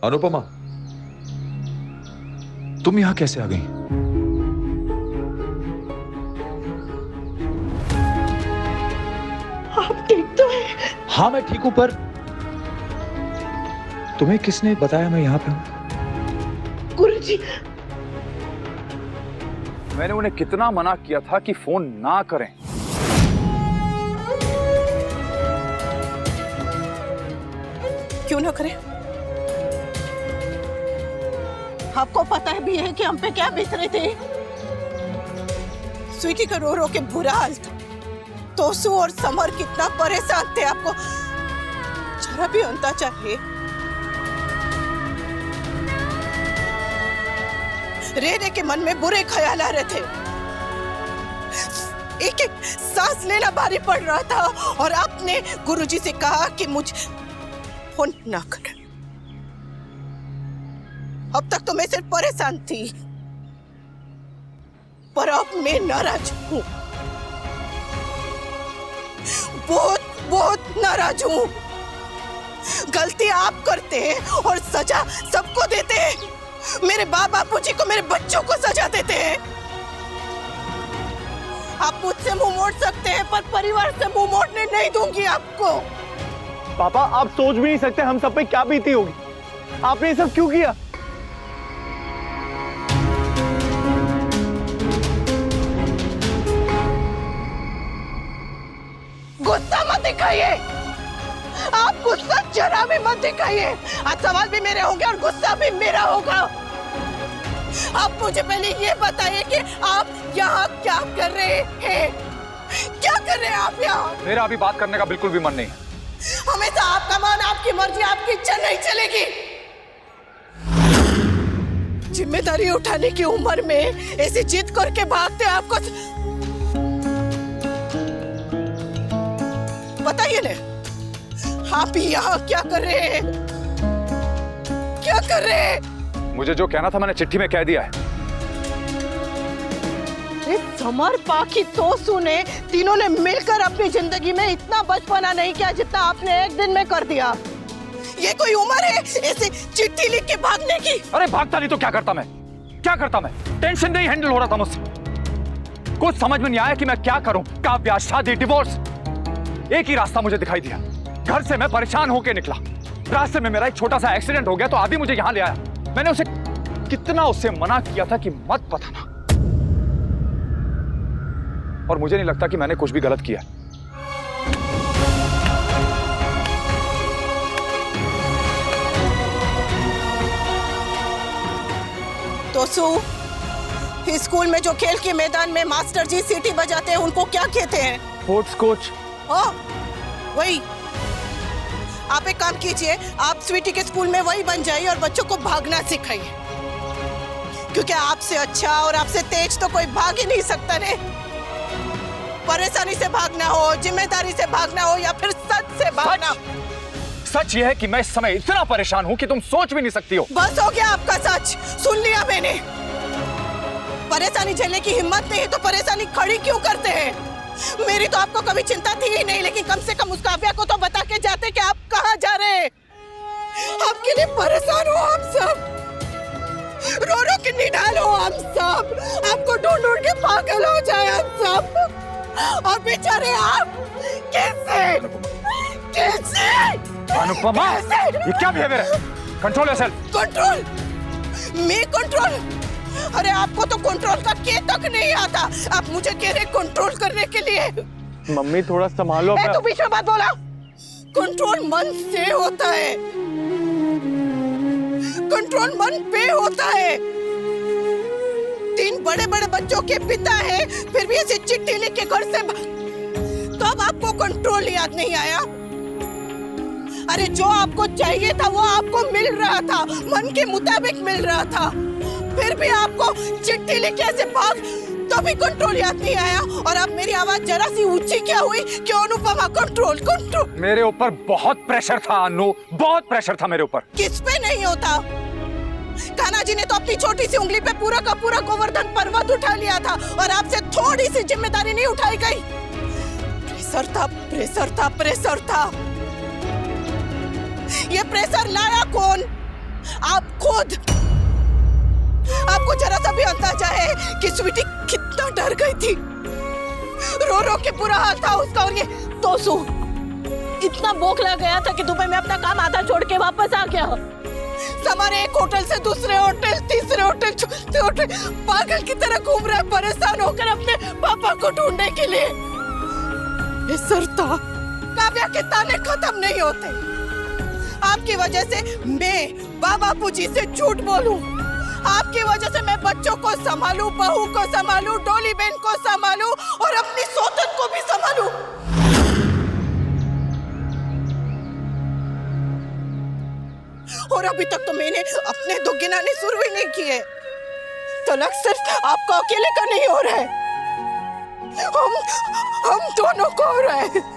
अनुपमा, तुम यहां कैसे आ गई? आप ठीक तो हैं? हाँ मैं ठीक हूं, पर तुम्हें किसने बताया मैं यहां पे हूं? गुरुजी, मैंने उन्हें कितना मना किया था कि फोन ना करें। क्यों ना करें? आपको पता भी है कि हम पे क्या बीत रही थी। स्वीटी का रो रो के बुरा हाल था। तोसू और समर कितना परेशान थे, आपको जरा भी होना चाहिए। रेने के मन में बुरे ख्याल आ रहे थे। एक एक सांस लेना भारी पड़ रहा था और आपने गुरुजी से कहा कि मुझे फोन ना करें। अब तक तो मैं सिर्फ परेशान थी, पर अब मैं नाराज हूं। बहुत बहुत नाराज हूं। गलती आप करते हैं और सजा सबको देते हैं। मेरे बाप बापूजी को, मेरे बच्चों को सजा देते हैं। आप मुझसे मुंह मोड़ सकते हैं, पर परिवार से मुंह मोड़ने नहीं दूंगी आपको। पापा, आप सोच भी नहीं सकते हम सब पे क्या बीती होगी। आपने ये सब क्यों किया? गुस्सा मत दिखाइए। आप गुस्सा जरा भी मत दिखाइए। आज सवाल भी मेरे होंगे और गुस्सा भी मेरा होगा। आप मुझे पहले ये बताइए कि आप यहाँ क्या कर रहे हैं? क्या कर रहे हैं आप यहाँ? मेरा अभी बात करने का बिल्कुल भी मन नहीं है। हमेशा आपका मन, आपकी मर्जी, आपकी इच्छा नहीं चलेगी। जिम्मेदारी उठाने की उम्र में ऐसी जिद करके भागते आपको बताइए ना, आप यहाँ क्या कर रहे हैं? क्या कर रहे हैं? मुझे जो कहना था मैंने चिट्ठी में कह दिया है। समर, पाखी, तोसू ने तीनों ने मिलकर अपनी जिंदगी में इतना बचपना नहीं किया जितना आपने एक दिन में कर दिया। ये कोई उम्र है ऐसे चिट्ठी लिख के भागने की? अरे भागता नहीं तो क्या करता मैं? क्या करता मैं? टेंशन नहीं हैंडल हो रहा था मुझसे। कुछ समझ में नहीं आया कि मैं क्या करूं। काव्या, शादी, डिवोर्स, एक ही रास्ता मुझे दिखाई दिया। घर से मैं परेशान होकर निकला। रास्ते में मेरा एक छोटा सा एक्सीडेंट हो गया तो आदि मुझे यहाँ ले आया। मैंने उसे कितना उससे मना किया था कि मत बताना, और मुझे नहीं लगता कि मैंने कुछ भी गलत किया। तो स्कूल में जो खेल के मैदान में मास्टर जी सीटी बजाते हैं उनको क्या कहते हैं? Sports coach. हाँ, वही। आप एक काम कीजिए, आप स्वीटी के स्कूल में वही बन जाइए और बच्चों को भागना सिखाइए, क्योंकि आपसे अच्छा और आपसे तेज तो कोई भाग ही नहीं सकता ने। परेशानी से भागना हो, जिम्मेदारी से भागना हो या फिर सच से भागना। सच यह है कि मैं इस समय इतना परेशान हूं कि तुम सोच भी नहीं सकती हो। बस हो गया आपका सच, सुन लिया मैंने। परेशानी झेलने की हिम्मत नहीं है तो परेशानी खड़ी क्यों करते हैं? मेरी तो आपको कभी चिंता थी ही नहीं, लेकिन कम से कम उस काव्या को तो बता के जाते कि आप कहाँ जा रहे हैं। आपके लिए परेशान हो हम सब, रो रो के निढाल हो हम सब, आपको ढूंढ ढूंढ के पागल हो जाए हम सब। और बेचारे आप कैसे कैसे? अनुपमा, ये क्या बिहेवियर है? Control yourself. कंट्रोल? मैं कंट्रोल? अरे आपको तो कंट्रोल का के तक नहीं आता, आप मुझे कह रहे कंट्रोल करने के लिए। मम्मी थोड़ा संभालो अपना। तू बीच में बात बोला। कंट्रोल मन से होता है, कंट्रोल मन पे होता है। 3 बड़े बड़े बच्चों के पिता है, फिर भी ऐसे चिट्ठी लिख के घर से कब आपको कंट्रोल याद नहीं आया? अरे जो आपको चाहिए था वो आपको मिल रहा था, मन के मुताबिक मिल रहा था, फिर भी आपको चिट्ठी लिख के ऐसे भाग, तो भी कंट्रोल याद नहीं आया। और अब मेरी आवाज जरा सी ऊंची क्या हुई कि अनुपमा कंट्रोल कंट्रोल। मेरे ऊपर बहुत प्रेशर था अनु, बहुत प्रेशर था मेरे ऊपर। किस पे नहीं होता? कान्हा जी ने तो अपनी छोटी सी उंगली पे पूरा का पूरा गोवर्धन पर्वत उठा लिया था और आपसे थोड़ी सी जिम्मेदारी नहीं उठाई गई। प्रेशर था, प्रेशर था, प्रेशर था। ये प्रेशर लाया कौन? आप खुद। आपको जरा सा भी अंदाजा है कि स्वीटी कितना डर गई थी? रो रो के बुरा हाल था उसका। और ये तोसू इतना बौखला गया था कि दुबई में अपना काम आधा छोड़ के वापस आ गया। हमारे एक होटल से दूसरे होटल, तीसरे होटल, चौथे होटल, पागल की तरह घूम रहा है, परेशान होकर अपने पापा को ढूंढने के लिए। ये सरता काव्या के ताने खत्म नहीं होते। आपकी वजह से मैं बाबा जी से झूठ बोलूं, आपकी वजह से मैं बच्चों को संभालूं, बहू को संभालूं, डोली बहन को संभालूं और अपनी सौतन को भी संभालूं। और अभी तक तो मैंने अपने 2 गिनाने शुरू ही नहीं किए। तलाक सिर्फ आपको अकेले का नहीं हो रहा है, हम दोनों को हो रहा है।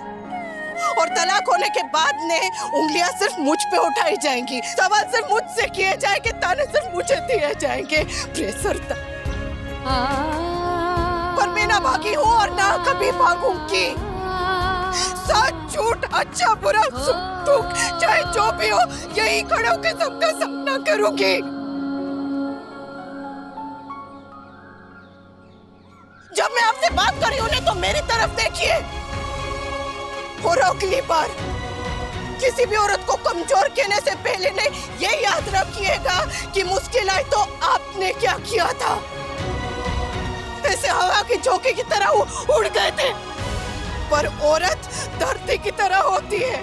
और तलाक होने के बाद ने उंगलियां सिर्फ मुझ पे उठाई जाएंगी, सवाल सिर्फ मुझसे किए जाएंगे, ताने सिर्फ मुझे दिए जाएंगे। प्रेशर था। पर मैं ना भागी हूँ और ना कभी भागूंगी। सच झूठ, अच्छा बुरा, सुख दुख, चाहे जो भी हो, यही खड़े होकर सबका सामना करूंगी। जब मैं आपसे बात कर रही हूँ तो मेरी तरफ देखिए। और अगली बार किसी भी औरत को कमजोर कहने से पहले ने ये याद रखिएगा कि मुश्किल आई तो आपने क्या किया था। ऐसे हवा की झोंके की तरह उड़ गए थे, पर औरत धरती की तरह होती है,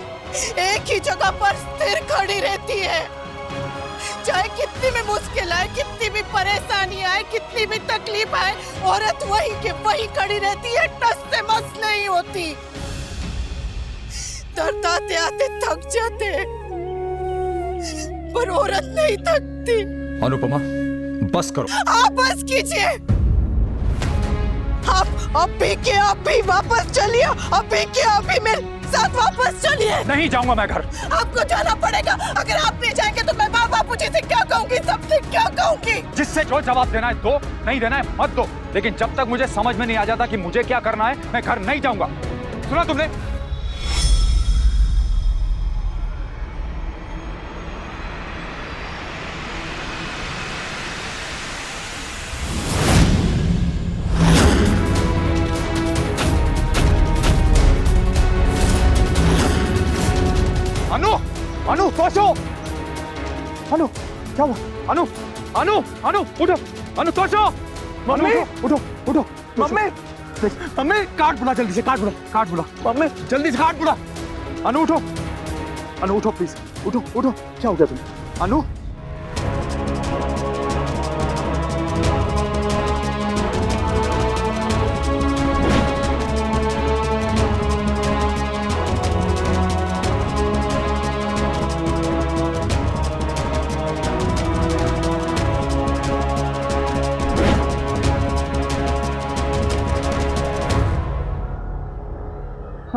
एक ही जगह पर स्थिर खड़ी रहती है। चाहे कितनी भी मुश्किल आए, कितनी भी परेशानी आए, कितनी भी तकलीफ आए, औरत वही के वही खड़ी रहती है, टस से मस नहीं होती। दर्द आते आते थक जाते हैं, पर औरत नहीं थकती। अनुपमा, बस करो। आप बस कीजिए। आप अभी के अभी वापस चलिए, अभी के अभी मेरे साथ वापस चलिए। नहीं जाऊंगा मैं घर। आपको जाना पड़ेगा। अगर आप नहीं जाएंगे तो मैं बाबू जी से क्या कहूँगी, सबसे क्या कहूँगी? जिससे जो जवाब देना है दो, नहीं देना है मत दो, लेकिन जब तक मुझे समझ में नहीं आ जाता कि मुझे क्या करना है, मैं घर नहीं जाऊंगा। सुना तुमने? अनु, अनु, तोशो, अनु, क्या हुआ? अनु, अनु, अनु, उठो, अनु, तोशो, मम्मी, उठो, उठो, मम्मी, मम्मी, काट बुला जल्दी से, काट बुला, मम्मी, जल्दी से काट बुला। अनु उठो, अनु उठो प्लीज, उठो, उठो, क्या हो गया तुम्हें? अनु,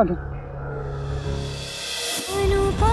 अनु अनुपम